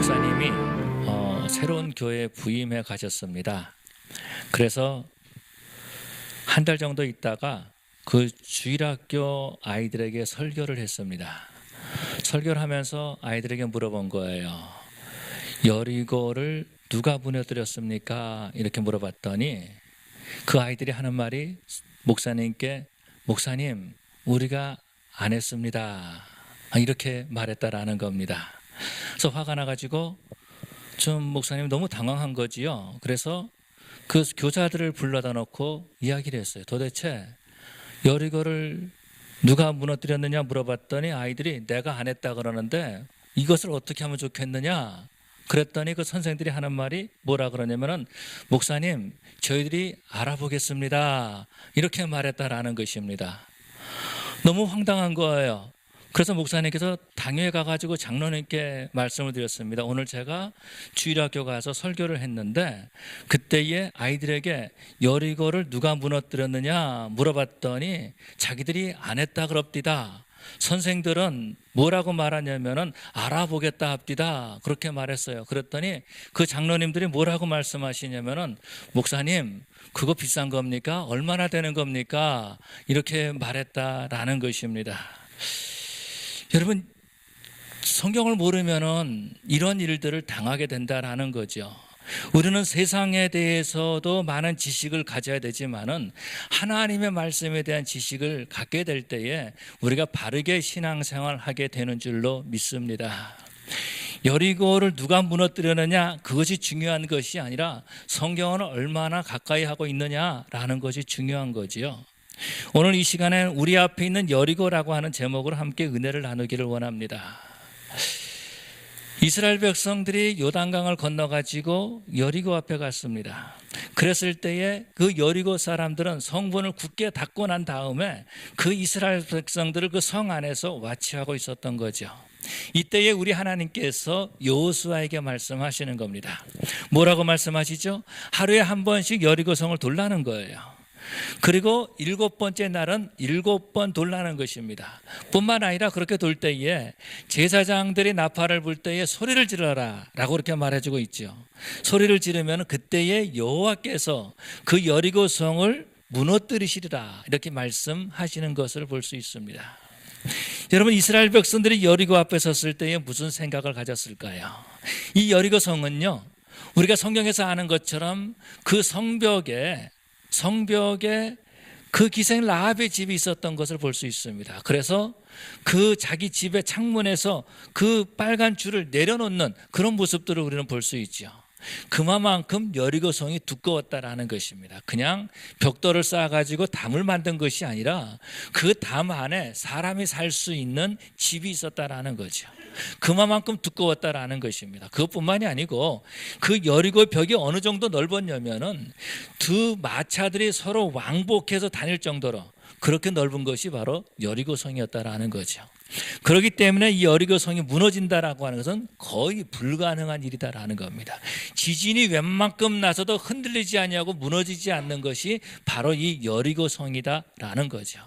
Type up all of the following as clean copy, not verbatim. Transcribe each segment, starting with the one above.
목사님이 새로운 교회에 부임해 가셨습니다. 그래서 한 달 정도 있다가 그 주일학교 아이들에게 설교를 했습니다. 설교를 하면서 아이들에게 물어본 거예요. 여리고를 누가 무너뜨렸습니까? 이렇게 물어봤더니 그 아이들이 하는 말이 목사님께 목사님 우리가 안 했습니다. 이렇게 말했다라는 겁니다. 그래서 화가 나가지고 좀 목사님 너무 당황한 거지요. 그래서 그 교사들을 불러다 놓고 이야기를 했어요. 도대체 여리고를 누가 무너뜨렸느냐 물어봤더니 아이들이 내가 안 했다 그러는데 이것을 어떻게 하면 좋겠느냐 그랬더니 그 선생들이 하는 말이 뭐라 그러냐면은 목사님 저희들이 알아보겠습니다 이렇게 말했다라는 것입니다. 너무 황당한 거예요. 그래서 목사님께서 당회에 가가지고 장로님께 말씀을 드렸습니다. 오늘 제가 주일학교 가서 설교를 했는데 그때에 아이들에게 여리고를 누가 무너뜨렸느냐 물어봤더니 자기들이 안 했다 그럽디다. 선생들은 뭐라고 말하냐면은 알아보겠다 합디다 그렇게 말했어요. 그랬더니 그 장로님들이 뭐라고 말씀하시냐면은 목사님 그거 비싼 겁니까? 얼마나 되는 겁니까? 이렇게 말했다라는 것입니다. 여러분 성경을 모르면은 이런 일들을 당하게 된다라는 거죠. 우리는 세상에 대해서도 많은 지식을 가져야 되지만은 하나님의 말씀에 대한 지식을 갖게 될 때에 우리가 바르게 신앙생활을 하게 되는 줄로 믿습니다. 여리고를 누가 무너뜨렸느냐 그것이 중요한 것이 아니라 성경은 얼마나 가까이 하고 있느냐라는 것이 중요한 거지요. 오늘 이 시간에 우리 앞에 있는 여리고라고 하는 제목으로 함께 은혜를 나누기를 원합니다. 이스라엘 백성들이 요단강을 건너가지고 여리고 앞에 갔습니다. 그랬을 때에 그 여리고 사람들은 성문을 굳게 닫고 난 다음에 그 이스라엘 백성들을 그 성 안에서 와치하고 있었던 거죠. 이때에 우리 하나님께서 여호수아에게 말씀하시는 겁니다. 뭐라고 말씀하시죠? 하루에 한 번씩 여리고 성을 돌라는 거예요. 그리고 7번째 날은 7번 돌라는 것입니다. 뿐만 아니라 그렇게 돌 때에 제사장들이 나팔을 불 때에 소리를 지르라 라고 그렇게 말해주고 있죠. 소리를 지르면 그때에 여호와께서 그 여리고 성을 무너뜨리시리라 이렇게 말씀하시는 것을 볼 수 있습니다. 여러분 이스라엘 백성들이 여리고 앞에 섰을 때에 무슨 생각을 가졌을까요? 이 여리고 성은요 우리가 성경에서 아는 것처럼 그 성벽에 그 기생 라합의 집이 있었던 것을 볼 수 있습니다. 그래서 그 자기 집의 창문에서 그 빨간 줄을 내려놓는 그런 모습들을 우리는 볼 수 있죠. 그만큼 여리고 성이 두꺼웠다라는 것입니다. 그냥 벽돌을 쌓아가지고 담을 만든 것이 아니라 그 담 안에 사람이 살 수 있는 집이 있었다라는 거죠. 그만큼 두꺼웠다라는 것입니다. 그것뿐만이 아니고 그 여리고 벽이 어느 정도 넓었냐면은 두 마차들이 서로 왕복해서 다닐 정도로 그렇게 넓은 것이 바로 여리고 성이었다라는 거죠. 그렇기 때문에 이 여리고 성이 무너진다라고 하는 것은 거의 불가능한 일이다라는 겁니다. 지진이 웬만큼 나서도 흔들리지 아니하고 무너지지 않는 것이 바로 이 여리고 성이다라는 거죠.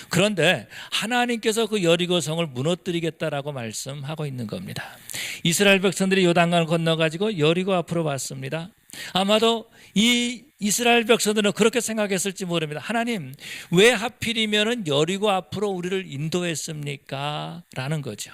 그런데 하나님께서 그 여리고 성을 무너뜨리겠다라고 말씀하고 있는 겁니다. 이스라엘 백성들이 요단강을 건너가지고 여리고 앞으로 왔습니다. 아마도 이 이스라엘 백성들은 그렇게 생각했을지 모릅니다. 하나님 왜 하필이면 여리고 앞으로 우리를 인도했습니까? 라는 거죠.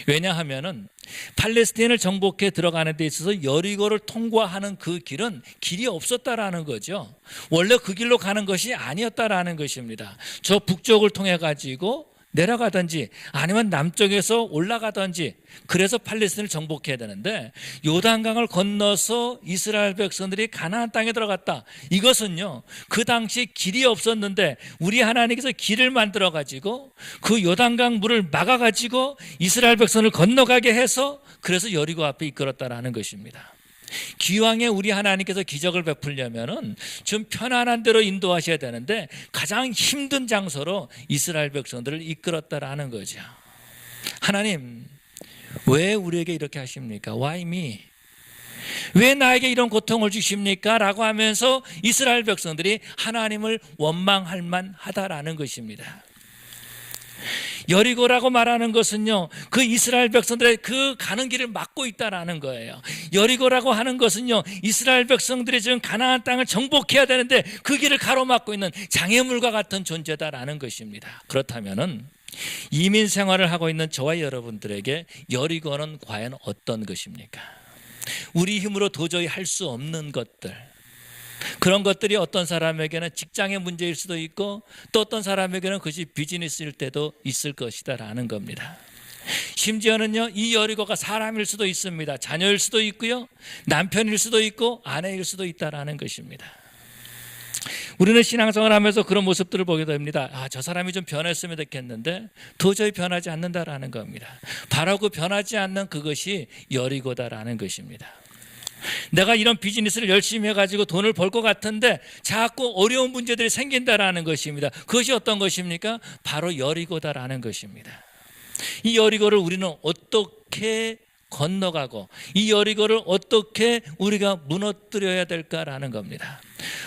왜냐하면은 팔레스타인을 정복해 들어가는 데 있어서 여리고를 통과하는 그 길은 길이 없었다라는 거죠. 원래 그 길로 가는 것이 아니었다라는 것입니다. 저 북쪽을 통해 가지고 내려가든지 아니면 남쪽에서 올라가든지 그래서 팔레스타인을 정복해야 되는데 요단강을 건너서 이스라엘 백성들이 가나안 땅에 들어갔다. 이것은요 그 당시 길이 없었는데 우리 하나님께서 길을 만들어 가지고 그 요단강 물을 막아 가지고 이스라엘 백성을 건너가게 해서 그래서 여리고 앞에 이끌었다라는 것입니다. 기왕에 우리 하나님께서 기적을 베풀려면은 좀 편안한 데로 인도하셔야 되는데 가장 힘든 장소로 이스라엘 백성들을 이끌었다라는 거죠. 하나님 왜 우리에게 이렇게 하십니까? Why me? 왜 나에게 이런 고통을 주십니까? 라고 하면서 이스라엘 백성들이 하나님을 원망할 만하다라는 것입니다. 여리고라고 말하는 것은요, 그 이스라엘 백성들의 그 가는 길을 막고 있다라는 거예요. 여리고라고 하는 것은요, 이스라엘 백성들이 지금 가나안 땅을 정복해야 되는데 그 길을 가로막고 있는 장애물과 같은 존재다라는 것입니다. 그렇다면은 이민 생활을 하고 있는 저와 여러분들에게 여리고는 과연 어떤 것입니까? 우리 힘으로 도저히 할 수 없는 것들, 그런 것들이 어떤 사람에게는 직장의 문제일 수도 있고 또 어떤 사람에게는 그것이 비즈니스일 때도 있을 것이다 라는 겁니다. 심지어는요, 이 여리고가 사람일 수도 있습니다. 자녀일 수도 있고요, 남편일 수도 있고 아내일 수도 있다라는 것입니다. 우리는 신앙생활 하면서 그런 모습들을 보게 됩니다. 저 사람이 좀 변했으면 좋겠는데 도저히 변하지 않는다라는 겁니다. 바로 그 변하지 않는 그것이 여리고다라는 것입니다. 내가 이런 비즈니스를 열심히 해가지고 돈을 벌 것 같은데 자꾸 어려운 문제들이 생긴다라는 것입니다. 그것이 어떤 것입니까? 바로 여리고다라는 것입니다. 이 여리고를 우리는 어떻게 건너가고 이 여리고를 어떻게 우리가 무너뜨려야 될까라는 겁니다.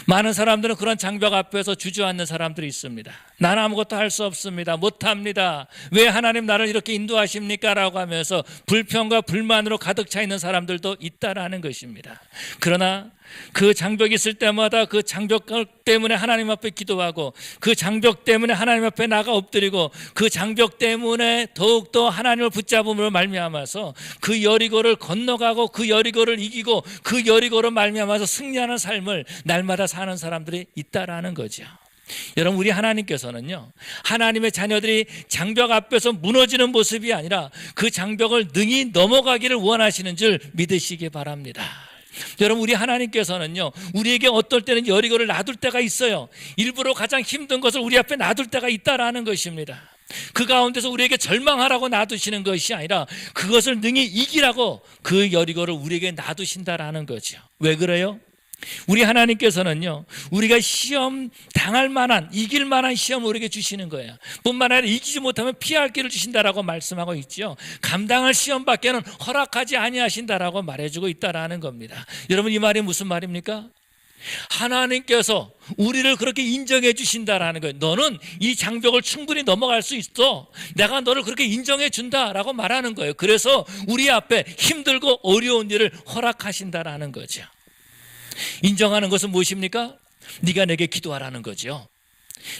많은 사람들은 그런 장벽 앞에서 주저앉는 사람들이 있습니다. 나는 아무것도 할 수 없습니다. 못합니다. 왜 하나님 나를 이렇게 인도하십니까? 라고 하면서 불평과 불만으로 가득 차 있는 사람들도 있다라는 것입니다. 그러나 그 장벽이 있을 때마다 그 장벽 때문에 하나님 앞에 기도하고 그 장벽 때문에 하나님 앞에 나가 엎드리고 그 장벽 때문에 더욱더 하나님을 붙잡음으로 말미암아서 그 여리고를 건너가고 그 여리고를 이기고 그 여리고로 말미암아서 승리하는 삶을 날마다 사는 사람들이 있다라는 거죠. 여러분, 우리 하나님께서는요, 하나님의 자녀들이 장벽 앞에서 무너지는 모습이 아니라 그 장벽을 능히 넘어가기를 원하시는 줄 믿으시기 바랍니다. 여러분, 우리 하나님께서는요, 우리에게 어떨 때는 여리고를 놔둘 때가 있어요. 일부러 가장 힘든 것을 우리 앞에 놔둘 때가 있다라는 것입니다. 그 가운데서 우리에게 절망하라고 놔두시는 것이 아니라 그것을 능히 이기라고 그 여리고를 우리에게 놔두신다라는 거죠. 왜 그래요? 우리 하나님께서는요, 우리가 시험 당할 만한, 이길 만한 시험을 우리에게 주시는 거예요. 뿐만 아니라 이기지 못하면 피할 길을 주신다라고 말씀하고 있죠. 감당할 시험밖에는 허락하지 아니하신다라고 말해주고 있다라는 겁니다. 여러분, 이 말이 무슨 말입니까? 하나님께서 우리를 그렇게 인정해 주신다라는 거예요. 너는 이 장벽을 충분히 넘어갈 수 있어. 내가 너를 그렇게 인정해 준다라고 말하는 거예요. 그래서 우리 앞에 힘들고 어려운 일을 허락하신다라는 거죠. 인정하는 것은 무엇입니까? 네가 내게 기도하라는 거죠.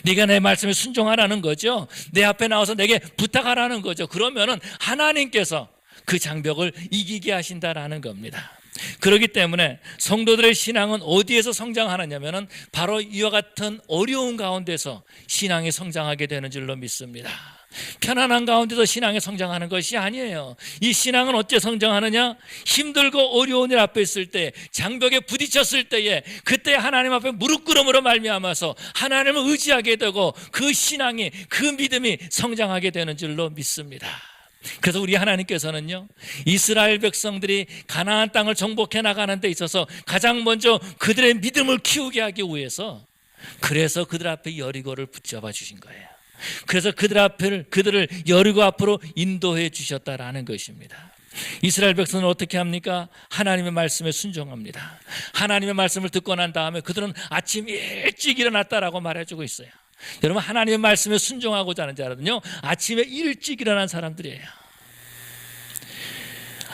네가 내 말씀에 순종하라는 거죠. 내 앞에 나와서 내게 부탁하라는 거죠. 그러면은 하나님께서 그 장벽을 이기게 하신다라는 겁니다. 그렇기 때문에 성도들의 신앙은 어디에서 성장하느냐면은 바로 이와 같은 어려운 가운데서 신앙이 성장하게 되는 줄로 믿습니다. 편안한 가운데서 신앙이 성장하는 것이 아니에요. 이 신앙은 어째 성장하느냐? 힘들고 어려운 일 앞에 있을 때, 장벽에 부딪혔을 때에, 그때 하나님 앞에 무릎 꿇음으로 말미암아서 하나님을 의지하게 되고 그 신앙이, 그 믿음이 성장하게 되는 줄로 믿습니다. 그래서 우리 하나님께서는요, 이스라엘 백성들이 가나안 땅을 정복해 나가는 데 있어서 가장 먼저 그들의 믿음을 키우게 하기 위해서, 그래서 그들 앞에 여리고를 붙잡아 주신 거예요. 그래서 그들을 여리고 앞으로 인도해 주셨다라는 것입니다. 이스라엘 백성은 어떻게 합니까? 하나님의 말씀에 순종합니다. 하나님의 말씀을 듣고 난 다음에 그들은 아침 일찍 일어났다라고 말해주고 있어요. 여러분, 하나님의 말씀에 순종하고자 하는 자들은요, 아침에 일찍 일어난 사람들이에요.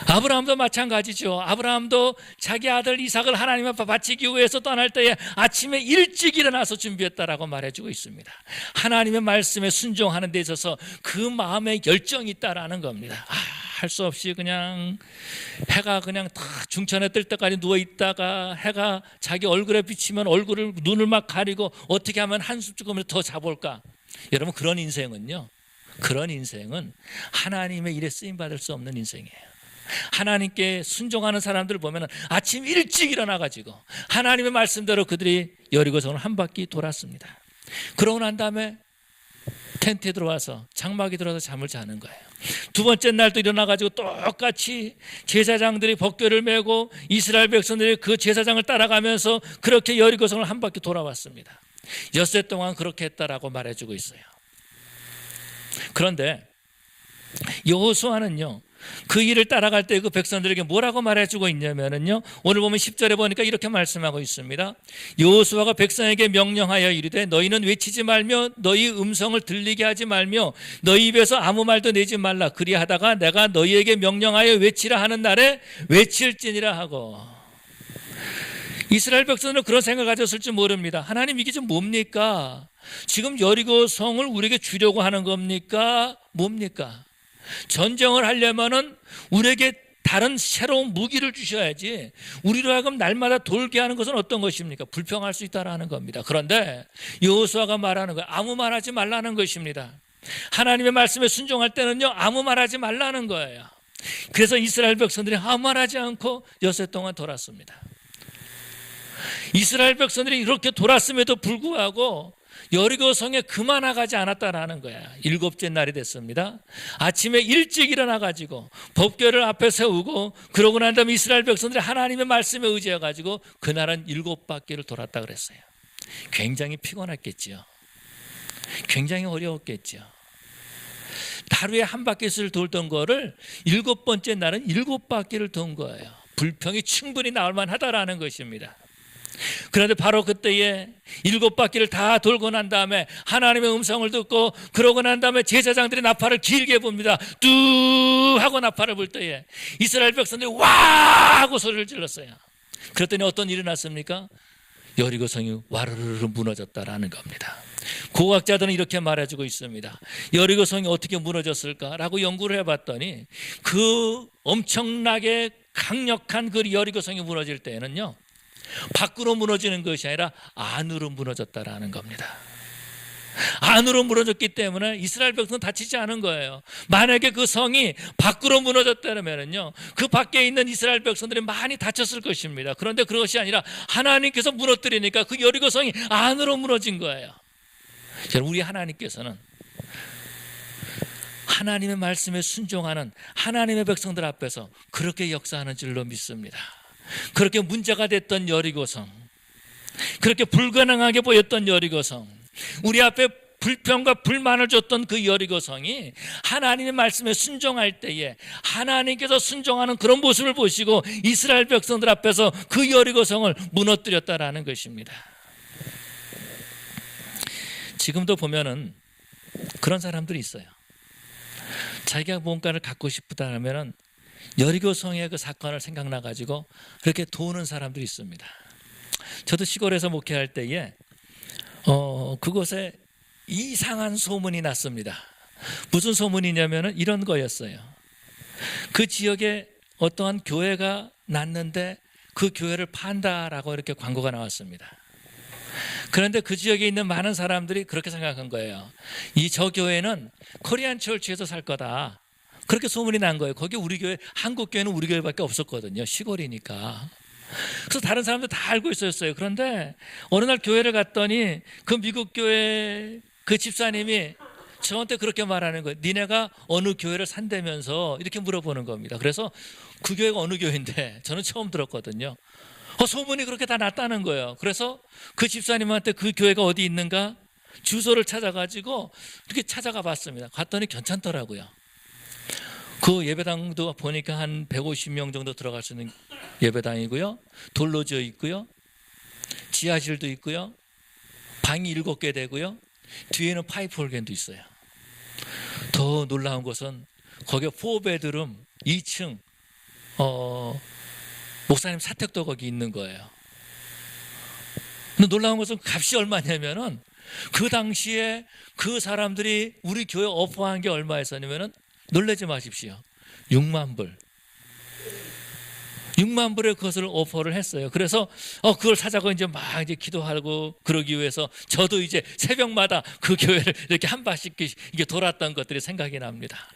아브라함도 마찬가지죠. 아브라함도 자기 아들 이삭을 하나님 앞에 바치기 위해서 떠날 때에 아침에 일찍 일어나서 준비했다라고 말해주고 있습니다. 하나님의 말씀에 순종하는 데 있어서 그 마음에 열정이 있다라는 겁니다. 할 수 없이 그냥 해가 그냥 다 중천에 뜰 때까지 누워 있다가 해가 자기 얼굴에 비치면 눈을 막 가리고 어떻게 하면 한숨 조금을 더 자볼까? 여러분, 그런 인생은 하나님의 일에 쓰임 받을 수 없는 인생이에요. 하나님께 순종하는 사람들을 보면 아침 일찍 일어나가지고 하나님의 말씀대로 그들이 여리고성을 한 바퀴 돌았습니다. 그러고 난 다음에 텐트에 들어와서 장막에 들어와서 잠을 자는 거예요. 두 번째 날도 일어나가지고 똑같이 제사장들이 법궤를 메고 이스라엘 백성들이 그 제사장을 따라가면서 그렇게 여리고성을 한 바퀴 돌아왔습니다. 엿새 동안 그렇게 했다라고 말해주고 있어요. 그런데 여호수아는요, 그 일을 따라갈 때 그 백성들에게 뭐라고 말해주고 있냐면요, 오늘 보면 10절에 보니까 이렇게 말씀하고 있습니다. 여호수아가 백성에게 명령하여 이르되 너희는 외치지 말며 너희 음성을 들리게 하지 말며 너희 입에서 아무 말도 내지 말라. 그리하다가 내가 너희에게 명령하여 외치라 하는 날에 외칠지니라 하고. 이스라엘 백성들은 그런 생각을 가졌을지 모릅니다. 하나님, 이게 좀 뭡니까? 지금 여리고 성을 우리에게 주려고 하는 겁니까? 뭡니까? 전쟁을 하려면은 우리에게 다른 새로운 무기를 주셔야지, 우리로 하여금 날마다 돌게 하는 것은 어떤 것입니까? 불평할 수 있다라는 겁니다. 그런데 여호수아가 말하는 거예요. 아무 말하지 말라는 것입니다. 하나님의 말씀에 순종할 때는요, 아무 말하지 말라는 거예요. 그래서 이스라엘 백성들이 아무 말하지 않고 엿새 동안 돌았습니다. 이스라엘 백성들이 이렇게 돌았음에도 불구하고 여리고 성에 그만 나가지 않았다라는 거야. 7째 날이 됐습니다. 아침에 일찍 일어나가지고 법궤를 앞에 세우고, 그러고 난 다음에 이스라엘 백성들이 하나님의 말씀에 의지해가지고 그날은 7바퀴를 돌았다 그랬어요. 굉장히 피곤했겠지요. 굉장히 어려웠겠죠. 하루에 한 바퀴를 돌던 거를 7번째 날은 7바퀴를 돈 거예요. 불평이 충분히 나올 만하다라는 것입니다. 그런데 바로 그때에 7바퀴를 다 돌고 난 다음에 하나님의 음성을 듣고, 그러고 난 다음에 제사장들이 나팔을 길게 붑니다. 뚜 하고 나팔을 불 때에 이스라엘 백성들이 와 하고 소리를 질렀어요. 그랬더니 어떤 일이 났습니까? 여리고 성이 와르르르 무너졌다라는 겁니다. 고학자들은 이렇게 말해주고 있습니다. 여리고 성이 어떻게 무너졌을까라고 연구를 해봤더니, 그 엄청나게 강력한 그 여리고 성이 무너질 때에는요, 밖으로 무너지는 것이 아니라 안으로 무너졌다라는 겁니다. 안으로 무너졌기 때문에 이스라엘 백성은 다치지 않은 거예요. 만약에 그 성이 밖으로 무너졌다면요, 그 밖에 있는 이스라엘 백성들이 많이 다쳤을 것입니다. 그런데 그것이 아니라 하나님께서 무너뜨리니까 그 여리고 성이 안으로 무너진 거예요. 우리 하나님께서는 하나님의 말씀에 순종하는 하나님의 백성들 앞에서 그렇게 역사하는 줄로 믿습니다. 그렇게 문제가 됐던 여리고성, 그렇게 불가능하게 보였던 여리고성, 우리 앞에 불평과 불만을 줬던 그 여리고성이 하나님의 말씀에 순종할 때에 하나님께서 순종하는 그런 모습을 보시고 이스라엘 백성들 앞에서 그 여리고성을 무너뜨렸다라는 것입니다. 지금도 보면은 그런 사람들이 있어요. 자기가 뭔가를 갖고 싶다 하면은 여리고성의 그 사건을 생각나가지고 그렇게 도우는 사람들이 있습니다. 저도 시골에서 목회할 때에 그곳에 이상한 소문이 났습니다. 무슨 소문이냐면은 이런 거였어요. 그 지역에 어떠한 교회가 났는데 그 교회를 판다라고 이렇게 광고가 나왔습니다. 그런데 그 지역에 있는 많은 사람들이 그렇게 생각한 거예요. 저 교회는 코리안 철치에서 살 거다. 그렇게 소문이 난 거예요. 거기 우리 교회, 한국 교회는 우리 교회밖에 없었거든요. 시골이니까. 그래서 다른 사람들 다 알고 있었어요. 그런데 어느 날 교회를 갔더니 그 미국 교회 그 집사님이 저한테 그렇게 말하는 거예요. 니네가 어느 교회를 산다면서 이렇게 물어보는 겁니다. 그래서 그 교회가 어느 교회인데 저는 처음 들었거든요. 소문이 그렇게 다 났다는 거예요. 그래서 그 집사님한테 그 교회가 어디 있는가 주소를 찾아가지고 이렇게 찾아가 봤습니다. 갔더니 괜찮더라고요. 그 예배당도 보니까 한 150명 정도 들어갈 수 있는 예배당이고요. 돌로 지어 있고요. 지하실도 있고요. 방이 7개 되고요. 뒤에는 파이프 올겐도 있어요. 더 놀라운 것은 거기에 4베드룸 2층 목사님 사택도 거기 있는 거예요. 근데 놀라운 것은 값이 얼마냐면은 그 당시에 그 사람들이 우리 교회 오퍼한 게 얼마였었냐면은, 놀라지 마십시오, 6만 불. 6만 불에 그것을 오퍼를 했어요. 그래서 그걸 사자고 이제 막 이제 기도하고 그러기 위해서 저도 이제 새벽마다 그 교회를 이렇게 한 바퀴 이게 돌았던 것들이 생각이 납니다.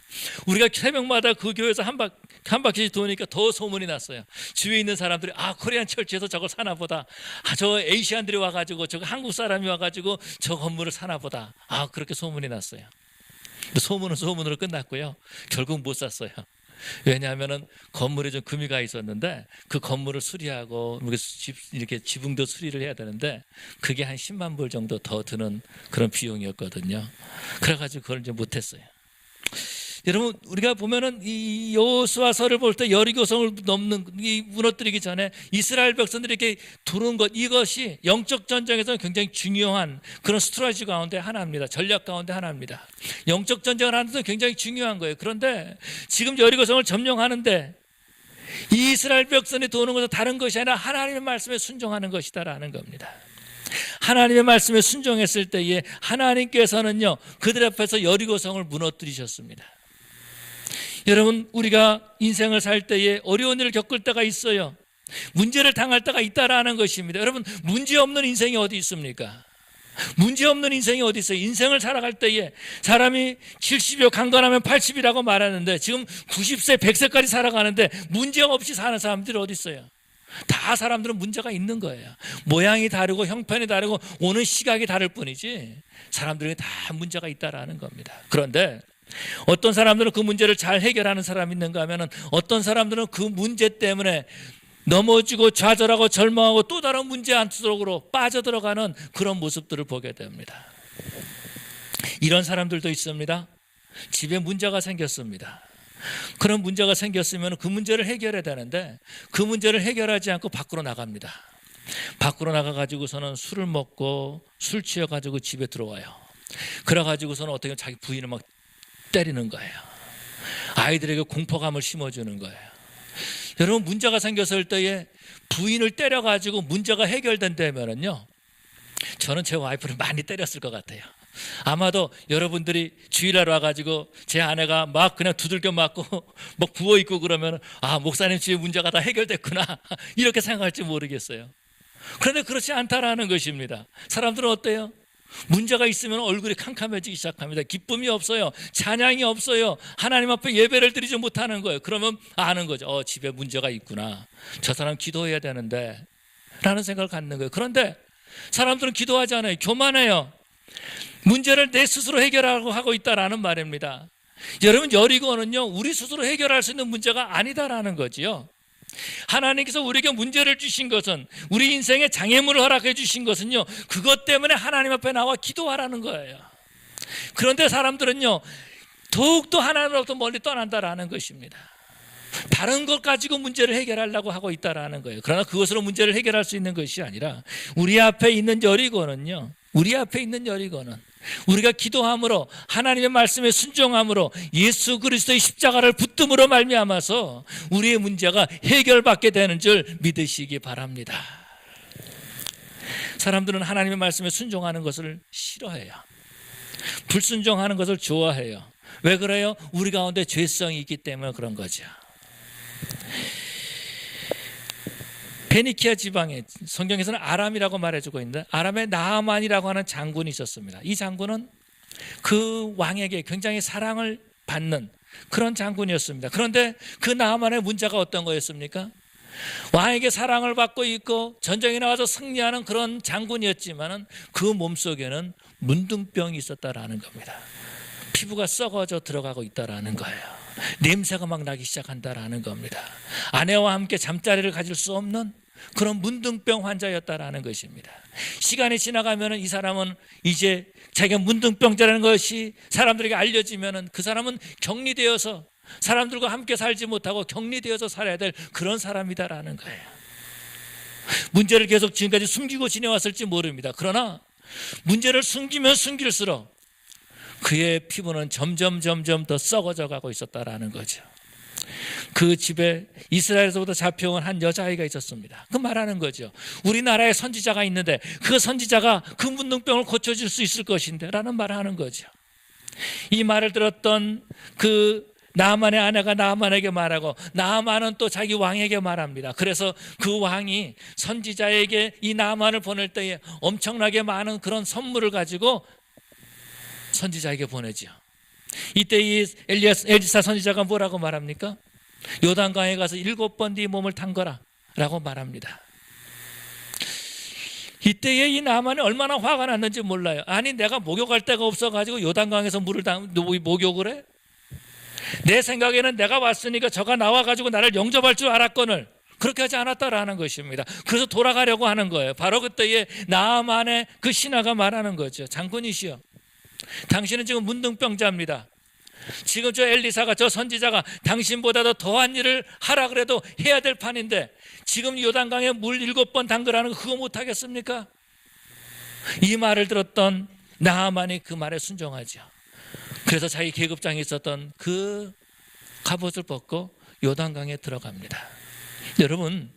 우리가 새벽마다 그 교회에서 한 바퀴씩 도니까 더 소문이 났어요. 주위에 있는 사람들이 코리안 철치에서 저걸 사나 보다. 저 에이시안들이 와가지고 저거 한국 사람이 와가지고 저 건물을 사나 보다. 그렇게 소문이 났어요. 소문은 소문으로 끝났고요. 결국 못 샀어요. 왜냐하면은 건물에 좀 금이 가 있었는데 그 건물을 수리하고 이렇게 지붕도 수리를 해야 되는데 그게 한 10만 불 정도 더 드는 그런 비용이었거든요. 그래가지고 그걸 이제 못했어요. 여러분 우리가 보면은 이 여호수아서를 볼 때 여리고성을 무너뜨리기 전에 이스라엘 백성들이 이렇게 두른 것, 이것이 영적 전쟁에서 굉장히 중요한 그런 스트라테지 가운데 하나입니다. 전략 가운데 하나입니다. 영적 전쟁을 하는 데 굉장히 중요한 거예요. 그런데 지금 여리고성을 점령하는데 이 이스라엘 백성이 도는 것은 다른 것이 아니라 하나님의 말씀에 순종하는 것이다라는 겁니다. 하나님의 말씀에 순종했을 때에 하나님께서는요 그들 앞에서 여리고성을 무너뜨리셨습니다. 여러분 우리가 인생을 살 때에 어려운 일을 겪을 때가 있어요. 문제를 당할 때가 있다라는 것입니다. 여러분 문제 없는 인생이 어디 있습니까? 문제 없는 인생이 어디 있어요? 인생을 살아갈 때에 사람이 70여 강건하면 80이라고 말하는데 지금 90세 100세까지 살아가는데 문제 없이 사는 사람들이 어디 있어요? 다 사람들은 문제가 있는 거예요. 모양이 다르고 형편이 다르고 오는 시각이 다를 뿐이지 사람들에게 다 문제가 있다라는 겁니다. 그런데 어떤 사람들은 그 문제를 잘 해결하는 사람이 있는가 하면은 어떤 사람들은 그 문제 때문에 넘어지고 좌절하고 절망하고 또 다른 문제 안쪽으로 빠져들어가는 그런 모습들을 보게 됩니다. 이런 사람들도 있습니다. 집에 문제가 생겼습니다. 그런 문제가 생겼으면 그 문제를 해결해야 되는데 그 문제를 해결하지 않고 밖으로 나갑니다. 밖으로 나가가지고서는 술을 먹고 술 취해가지고 집에 들어와요. 그래가지고서는 어떻게 자기 부인을 막 때리는 거예요. 아이들에게 공포감을 심어주는 거예요. 여러분 문제가 생겼을 때에 부인을 때려가지고 문제가 해결된다면은요 저는 제 와이프를 많이 때렸을 것 같아요. 아마도 여러분들이 주일날 와가지고 제 아내가 막 그냥 두들겨 맞고 막 부어있고 그러면 아 목사님 집에 문제가 다 해결됐구나 이렇게 생각할지 모르겠어요. 그런데 그렇지 않다라는 것입니다. 사람들은 어때요? 문제가 있으면 얼굴이 캄캄해지기 시작합니다. 기쁨이 없어요. 찬양이 없어요. 하나님 앞에 예배를 드리지 못하는 거예요. 그러면 아는 거죠. 집에 문제가 있구나. 저 사람 기도해야 되는데 라는 생각을 갖는 거예요. 그런데 사람들은 기도하지 않아요. 교만해요. 문제를 내 스스로 해결하고 하고 있다라는 말입니다. 여러분 여리고는요 우리 스스로 해결할 수 있는 문제가 아니다라는 거지요. 하나님께서 우리에게 문제를 주신 것은 우리 인생에 장애물을 허락해 주신 것은요 그것 때문에 하나님 앞에 나와 기도하라는 거예요. 그런데 사람들은요 더욱더 하나님으로부터 멀리 떠난다라는 것입니다. 다른 것 가지고 문제를 해결하려고 하고 있다라는 거예요. 그러나 그것으로 문제를 해결할 수 있는 것이 아니라 우리 앞에 있는 여리고는요 우리가 기도함으로 하나님의 말씀에 순종함으로 예수 그리스도의 십자가를 붙듦으로 말미암아서 우리의 문제가 해결받게 되는 줄 믿으시기 바랍니다. 사람들은 하나님의 말씀에 순종하는 것을 싫어해요. 불순종하는 것을 좋아해요. 왜 그래요? 우리 가운데 죄성이 있기 때문에 그런 거죠. 페니키아 지방에 성경에서는 아람이라고 말해주고 있는데 아람에 나아만이라고 하는 장군이 있었습니다. 이 장군은 그 왕에게 굉장히 사랑을 받는 그런 장군이었습니다. 그런데 그 나아만의 문제가 어떤 거였습니까? 왕에게 사랑을 받고 있고 전쟁에 나가서 승리하는 그런 장군이었지만 그 몸속에는 문둥병이 있었다라는 겁니다. 피부가 썩어져 들어가고 있다라는 거예요. 냄새가 막 나기 시작한다라는 겁니다. 아내와 함께 잠자리를 가질 수 없는 그런 문둥병 환자였다라는 것입니다. 시간이 지나가면 이 사람은 이제 자기가 문둥병자라는 것이 사람들에게 알려지면 그 사람은 격리되어서 사람들과 함께 살지 못하고 격리되어서 살아야 될 그런 사람이다라는 거예요. 문제를 계속 지금까지 숨기고 지내왔을지 모릅니다. 그러나 문제를 숨기면 숨길수록 그의 피부는 점점 더 썩어져 가고 있었다라는 거죠. 그 집에 이스라엘에서부터 잡혀온 한 여자아이가 있었습니다. 그 말하는 거죠. 우리나라에 선지자가 있는데 그 선지자가 그 문둥병을 고쳐줄 수 있을 것인데 라는 말을 하는 거죠. 이 말을 들었던 그 나아만의 아내가 나아만에게 말하고 나아만은 또 자기 왕에게 말합니다. 그래서 그 왕이 선지자에게 이 나아만을 보낼 때에 엄청나게 많은 그런 선물을 가지고 선지자에게 보내죠. 이때 이 엘리사 선지자가 뭐라고 말합니까? 요단강에 가서 7번 네 몸을 담거라 라고 말합니다. 이때에 이 나아만이 얼마나 화가 났는지 몰라요. 아니 내가 목욕할 데가 없어가지고 요단강에서 물을 목욕을 해? 내 생각에는 내가 왔으니까 저가 나와가지고 나를 영접할 줄 알았거늘 그렇게 하지 않았다라는 것입니다. 그래서 돌아가려고 하는 거예요. 바로 그때에 나아만의 그 신하가 말하는 거죠. 장군이시여, 당신은 지금 문둥병자입니다. 지금 저 엘리사가, 저 선지자가 당신보다도 더한 일을 하라 그래도 해야 될 판인데 지금 요단강에 물 7번 담그라는 거 그거 못하겠습니까? 이 말을 들었던 나하만이 그 말에 순종하죠. 그래서 자기 계급장에 있었던 그 갑옷을 벗고 요단강에 들어갑니다. 여러분,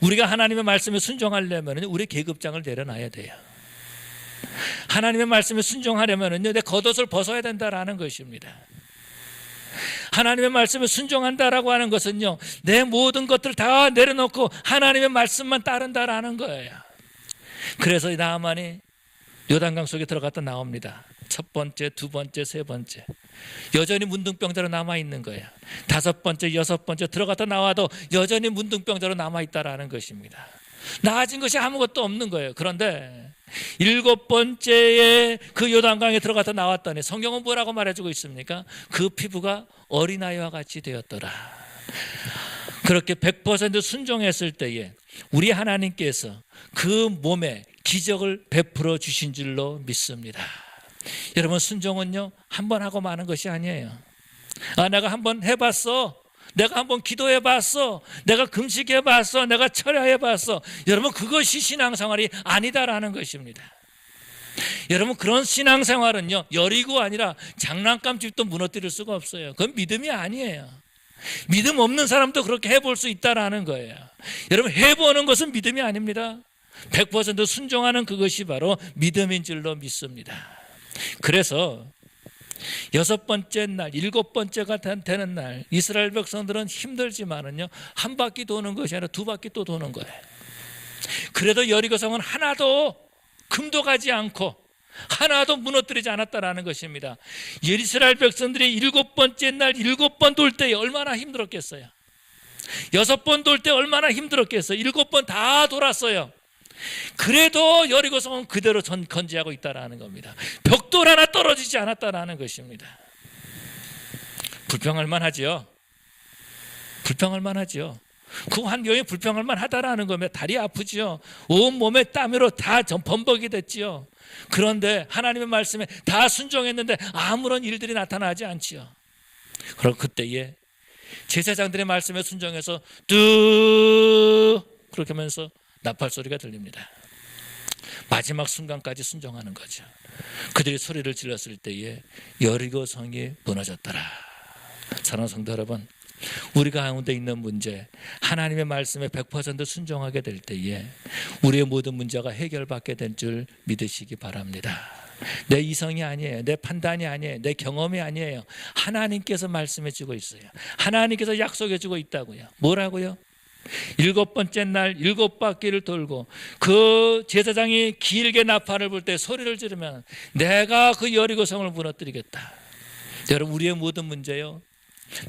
우리가 하나님의 말씀에 순종하려면 우리 계급장을 내려놔야 돼요. 하나님의 말씀에 순종하려면 내 겉옷을 벗어야 된다라는 것입니다. 하나님의 말씀에 순종한다라고 하는 것은요, 내 모든 것들을 다 내려놓고 하나님의 말씀만 따른다라는 거예요. 그래서 나하만이 요단강 속에 들어갔다 나옵니다. 첫 번째, 두 번째, 세 번째. 여전히 문둥병자로 남아있는 거예요. 다섯 번째, 여섯 번째 들어갔다 나와도 여전히 문둥병자로 남아있다라는 것입니다. 나아진 것이 아무것도 없는 거예요. 그런데 7번째에 그 요단강에 들어갔다 나왔더니 성경은 뭐라고 말해주고 있습니까? 그 피부가 어린아이와 같이 되었더라. 그렇게 100% 순종했을 때에 우리 하나님께서 그 몸에 기적을 베풀어 주신 줄로 믿습니다. 여러분, 순종은요 한번 하고 마는 것이 아니에요. 내가 한번 해봤어, 내가 한번 기도해봤어, 내가 금식해봤어, 내가 철야해봤어. 여러분, 그것이 신앙생활이 아니다라는 것입니다. 여러분, 그런 신앙생활은요 여리고 아니라 장난감집도 무너뜨릴 수가 없어요. 그건 믿음이 아니에요. 믿음 없는 사람도 그렇게 해볼 수 있다라는 거예요. 여러분, 해보는 것은 믿음이 아닙니다. 100% 순종하는 그것이 바로 믿음인 줄로 믿습니다. 그래서 6번째 날, 7번째가 되는 날 이스라엘 백성들은 힘들지만은요 한 바퀴 도는 것이 아니라 2바퀴 또 도는 거예요. 그래도 여리고성은 하나도 금도 가지 않고 하나도 무너뜨리지 않았다라는 것입니다. 이스라엘 백성들이 7번째 날 7번 돌 때 얼마나 힘들었겠어요. 6번 돌 때 얼마나 힘들었겠어요. 7번 다 돌았어요. 그래도 여리고성은 그대로 건재하고 있다라는 겁니다. 벽돌 하나 떨어지지 않았다라는 것입니다. 불평할 만하지요. 불평할 만하지요. 그 환경이 불평할 만하다라는 거면 다리 아프지요. 온 몸에 땀으로 다 범벅이 됐지요. 그런데 하나님의 말씀에 다 순종했는데 아무런 일들이 나타나지 않지요. 그럼 그때에 제사장들의 말씀에 순종해서 뚜 그렇게 하면서 나팔 소리가 들립니다. 마지막 순간까지 순종하는 거죠. 그들이 소리를 질렀을 때에 여리고성이 무너졌더라. 사랑하는 성도 여러분, 우리 가운데 있는 문제, 하나님의 말씀에 100% 순종하게 될 때에 우리의 모든 문제가 해결받게 될 줄 믿으시기 바랍니다. 내 이성이 아니에요. 내 판단이 아니에요. 내 경험이 아니에요. 하나님께서 말씀해 주고 있어요. 하나님께서 약속해 주고 있다고요. 뭐라고요? 7번째 날 7바퀴를 돌고 그 제사장이 길게 나팔을 불 때 소리를 지르면 내가 그 여리고성을 무너뜨리겠다. 여러분, 우리의 모든 문제요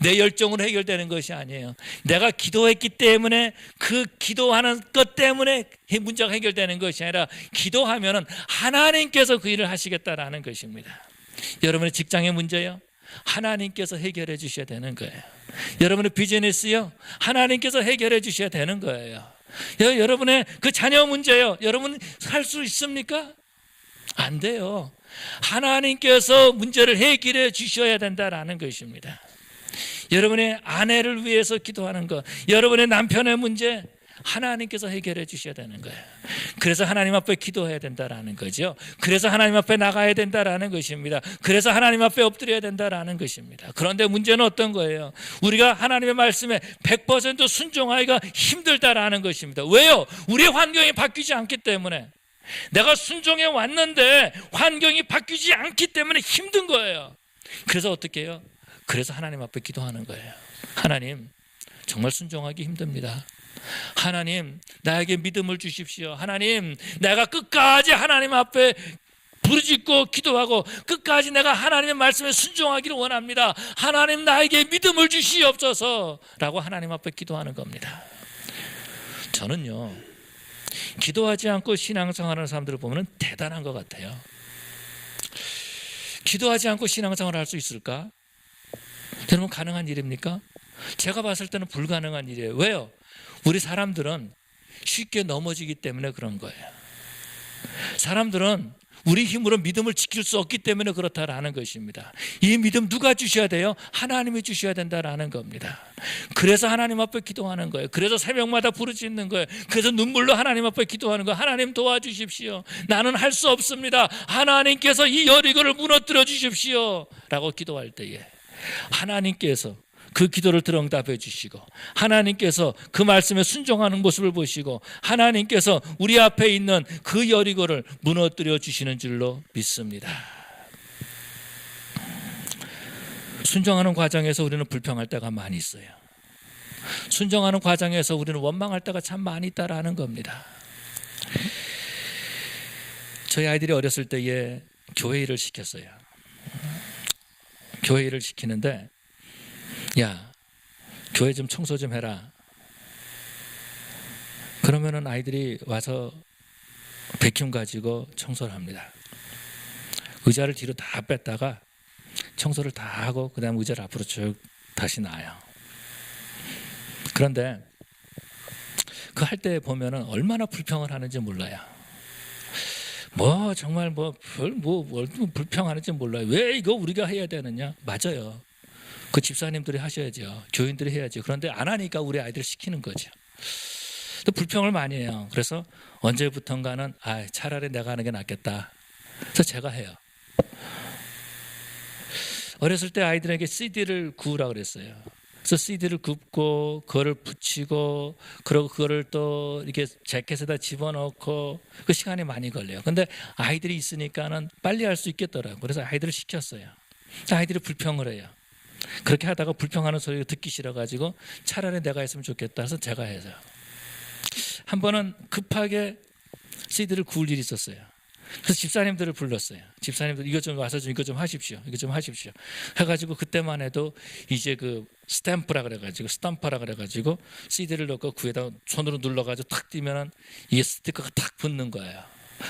내 열정으로 해결되는 것이 아니에요. 내가 기도했기 때문에 그 기도하는 것 때문에 문제가 해결되는 것이 아니라 기도하면은 하나님께서 그 일을 하시겠다라는 것입니다. 여러분의 직장의 문제요 하나님께서 해결해 주셔야 되는 거예요. 여러분의 비즈니스요 하나님께서 해결해 주셔야 되는 거예요. 여러분의 그 자녀 문제요 여러분 할 수 있습니까? 안 돼요. 하나님께서 문제를 해결해 주셔야 된다라는 것입니다. 여러분의 아내를 위해서 기도하는 것, 여러분의 남편의 문제 하나님께서 해결해 주셔야 되는 거예요. 그래서 하나님 앞에 기도해야 된다라는 거죠. 그래서 하나님 앞에 나가야 된다라는 것입니다. 그래서 하나님 앞에 엎드려야 된다라는 것입니다. 그런데 문제는 어떤 거예요? 우리가 하나님의 말씀에 100% 순종하기가 힘들다라는 것입니다. 왜요? 우리의 환경이 바뀌지 않기 때문에. 내가 순종해 왔는데 환경이 바뀌지 않기 때문에 힘든 거예요. 그래서 어떻게 해요? 그래서 하나님 앞에 기도하는 거예요. 하나님, 정말 순종하기 힘듭니다. 하나님, 나에게 믿음을 주십시오. 하나님, 내가 끝까지 하나님 앞에 부르짖고 기도하고 끝까지 내가 하나님의 말씀에 순종하기를 원합니다. 하나님, 나에게 믿음을 주시옵소서 라고 하나님 앞에 기도하는 겁니다. 저는요 기도하지 않고 신앙생활하는 사람들을 보면 대단한 것 같아요. 기도하지 않고 신앙생활을 할 수 있을까? 여러분, 가능한 일입니까? 제가 봤을 때는 불가능한 일이에요. 왜요? 우리 사람들은 쉽게 넘어지기 때문에 그런 거예요. 사람들은 우리 힘으로 믿음을 지킬 수 없기 때문에 그렇다라는 것입니다. 이 믿음 누가 주셔야 돼요? 하나님이 주셔야 된다라는 겁니다. 그래서 하나님 앞에 기도하는 거예요. 그래서 새벽마다 부르짖는 거예요. 그래서 눈물로 하나님 앞에 기도하는 거예요. 하나님 도와주십시오. 나는 할 수 없습니다. 하나님께서 이 여리고를 무너뜨려 주십시오 라고 기도할 때에 하나님께서 그 기도를 들응답해 주시고, 하나님께서 그 말씀에 순종하는 모습을 보시고, 하나님께서 우리 앞에 있는 그 여리고를 무너뜨려 주시는 줄로 믿습니다. 순종하는 과정에서 우리는 불평할 때가 많이 있어요. 순종하는 과정에서 우리는 원망할 때가 참 많이 있다라는 겁니다. 저희 아이들이 어렸을 때에 교회 일을 시켰어요. 교회 일을 시키는데, 야, 교회 좀 청소 좀 해라. 그러면은 아이들이 와서 백큐ම් 가지고 청소를 합니다. 의자를 뒤로 다 뺐다가 청소를 다 하고 그 다음 의자를 앞으로 쭉 다시 놔요. 그런데 그 할 때 보면은 얼마나 불평을 하는지 몰라요. 뭐 정말 뭘 불평하는지 몰라요. 왜 이거 우리가 해야 되느냐? 맞아요. 그 집사님들이 하셔야죠. 교인들이 해야죠. 그런데 안 하니까 우리 아이들 시키는 거죠. 또 불평을 많이 해요. 그래서 언제부턴가는 차라리 내가 하는 게 낫겠다. 그래서 제가 해요. 어렸을 때 아이들에게 CD를 구우라 그랬어요. 그래서 CD를 굽고 그거를 붙이고 그리고 그거를 또 이렇게 재킷에다 집어넣고 그 시간이 많이 걸려요. 근데 아이들이 있으니까는 빨리 할 수 있겠더라고요. 그래서 아이들을 시켰어요. 아이들이 불평을 해요. 그렇게 하다가 불평하는 소리가 듣기 싫어가지고 차라리 내가 했으면 좋겠다 해서 제가 해서 한 번은 급하게 CD를 구울 일이 있었어요. 그래서 집사님들을 불렀어요. 집사님들 이것 좀 와서 이거 좀 하십시오. 이거 좀 하십시오. 해가지고 그때만 해도 이제 그 스탬프라 그래가지고 스탬퍼라 그래가지고 CD를 넣고 구에다 손으로 눌러가지고 탁 띄면은 이게 스티커가 탁 붙는 거예요.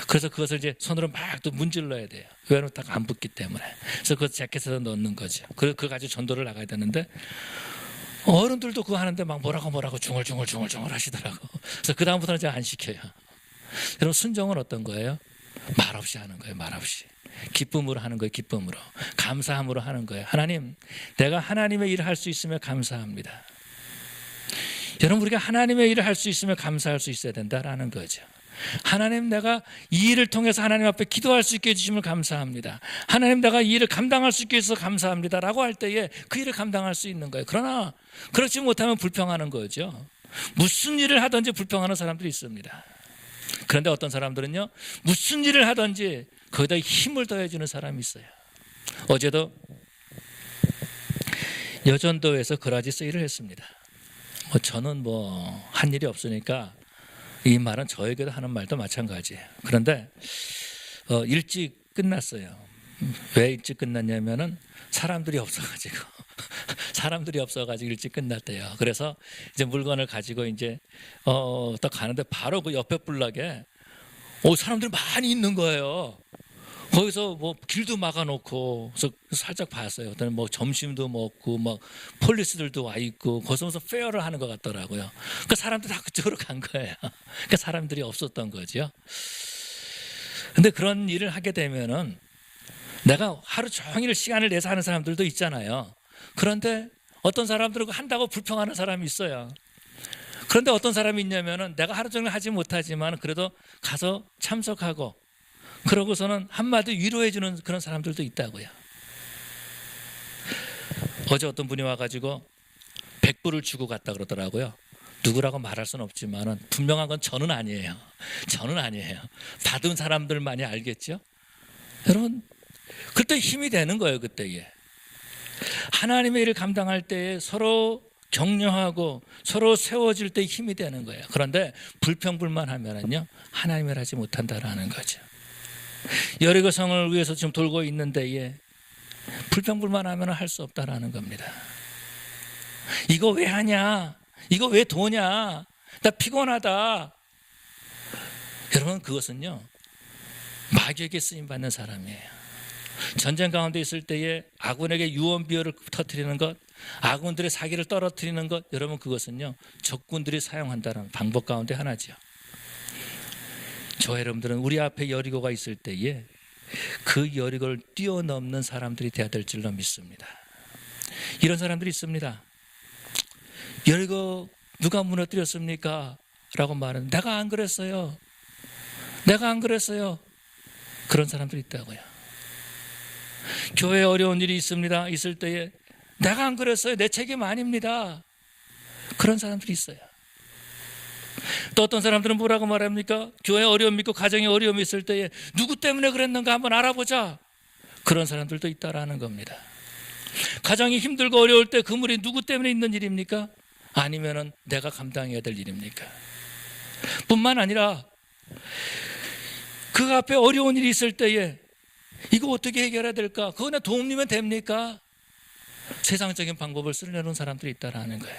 그래서 그것을 이제 손으로 막 또 문질러야 돼요. 왜냐면 딱 안 붙기 때문에. 그래서 그 재킷에다 넣는 거죠. 그거 가지고 전도를 나가야 되는데 어른들도 그거 하는데 막 뭐라고 중얼중얼 하시더라고. 그래서 그 다음부터는 이제 안 시켜요. 여러분 순종은 어떤 거예요? 말없이 하는 거예요. 말없이. 기쁨으로 하는 거예요. 기쁨으로. 감사함으로 하는 거예요. 하나님, 내가 하나님의 일을 할 수 있으면 감사합니다. 여러분 우리가 하나님의 일을 할 수 있으면 감사할 수 있어야 된다라는 거죠. 하나님, 내가 이 일을 통해서 하나님 앞에 기도할 수 있게 해주시면 감사합니다. 하나님, 내가 이 일을 감당할 수 있게 해서 감사합니다 라고 할 때에 그 일을 감당할 수 있는 거예요. 그러나 그렇지 못하면 불평하는 거죠. 무슨 일을 하든지 불평하는 사람들이 있습니다. 그런데 어떤 사람들은요, 무슨 일을 하든지 거기다 힘을 더해주는 사람이 있어요. 어제도 여전도에서 그라지 세일을 했습니다. 저는 한 일이 없으니까 이 말은 저에게도 하는 말도 마찬가지예요. 그런데 일찍 끝났어요. 왜 일찍 끝났냐면은 사람들이 없어가지고 일찍 끝났대요. 그래서 이제 물건을 가지고 이제 딱 가는데 바로 그 옆에 블락에 사람들이 많이 있는 거예요. 거기서 길도 막아놓고 그래서 살짝 봤어요. 그다음에 점심도 먹고 폴리스들도 와 있고 거기서 페어를 하는 것 같더라고요. 그러니까 사람들이 다 그쪽으로 간 거예요. 그러니까 사람들이 없었던 거죠. 근데 그런 일을 하게 되면은 내가 하루 종일 시간을 내서 하는 사람들도 있잖아요. 그런데 어떤 사람들은 한다고 불평하는 사람이 있어요. 그런데 어떤 사람이 있냐면은 내가 하루 종일 하지 못하지만 그래도 가서 참석하고 그러고서는 한마디 위로해 주는 그런 사람들도 있다고요. 어제 어떤 분이 와가지고 100불을 주고 갔다 그러더라고요. 누구라고 말할 수는 없지만 분명한 건 저는 아니에요. 받은 사람들만이 알겠죠. 여러분, 그때 힘이 되는 거예요. 그때에 하나님의 일을 감당할 때에 서로 격려하고 서로 세워질 때 힘이 되는 거예요. 그런데 불평불만하면은요, 하나님을 하지 못한다라는 거죠. 여리고 성을 위해서 지금 돌고 있는 데에 불평불만하면 할 수 없다라는 겁니다. 이거 왜 하냐? 이거 왜 도냐? 나 피곤하다. 여러분, 그것은요, 마귀에게 쓰임받는 사람이에요. 전쟁 가운데 있을 때에 아군에게 유언비어를 터뜨리는 것, 아군들의 사기를 떨어뜨리는 것, 여러분 그것은요, 적군들이 사용한다는 방법 가운데 하나죠. 저 여러분들은 우리 앞에 여리고가 있을 때에 그 여리고를 뛰어넘는 사람들이 되어야 될 줄로 믿습니다. 이런 사람들이 있습니다. 여리고 누가 무너뜨렸습니까? 라고 말하는, 내가 안 그랬어요. 내가 안 그랬어요. 그런 사람들이 있다고요. 교회에 어려운 일이 있을 때에 내가 안 그랬어요. 내 책임 아닙니다. 그런 사람들이 있어요. 또 어떤 사람들은 뭐라고 말합니까? 교회에 어려움이 있고 가정에 어려움이 있을 때에 누구 때문에 그랬는가 한번 알아보자. 그런 사람들도 있다라는 겁니다. 가정이 힘들고 어려울 때 그 물이 누구 때문에 있는 일입니까? 아니면은 내가 감당해야 될 일입니까? 뿐만 아니라 그 앞에 어려운 일이 있을 때에 이거 어떻게 해결해야 될까? 그거나 도움이면 됩니까? 세상적인 방법을 쓰려는 사람들이 있다라는 거예요.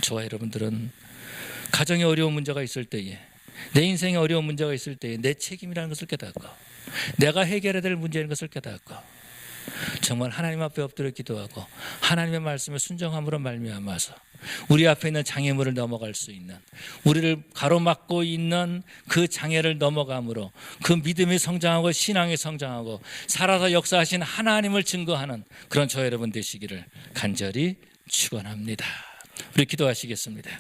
저와 여러분들은 가정에 어려운 문제가 있을 때에, 내 인생에 어려운 문제가 있을 때에 내 책임이라는 것을 깨닫고, 내가 해결해야 될 문제인 것을 깨닫고, 정말 하나님 앞에 엎드려 기도하고 하나님의 말씀에 순종함으로 말미암아서 우리 앞에 있는 장애물을 넘어갈 수 있는, 우리를 가로막고 있는 그 장애를 넘어감으로 그 믿음이 성장하고 신앙이 성장하고 살아서 역사하신 하나님을 증거하는 그런 저 여러분 되시기를 간절히 축원합니다. 우리 기도하시겠습니다.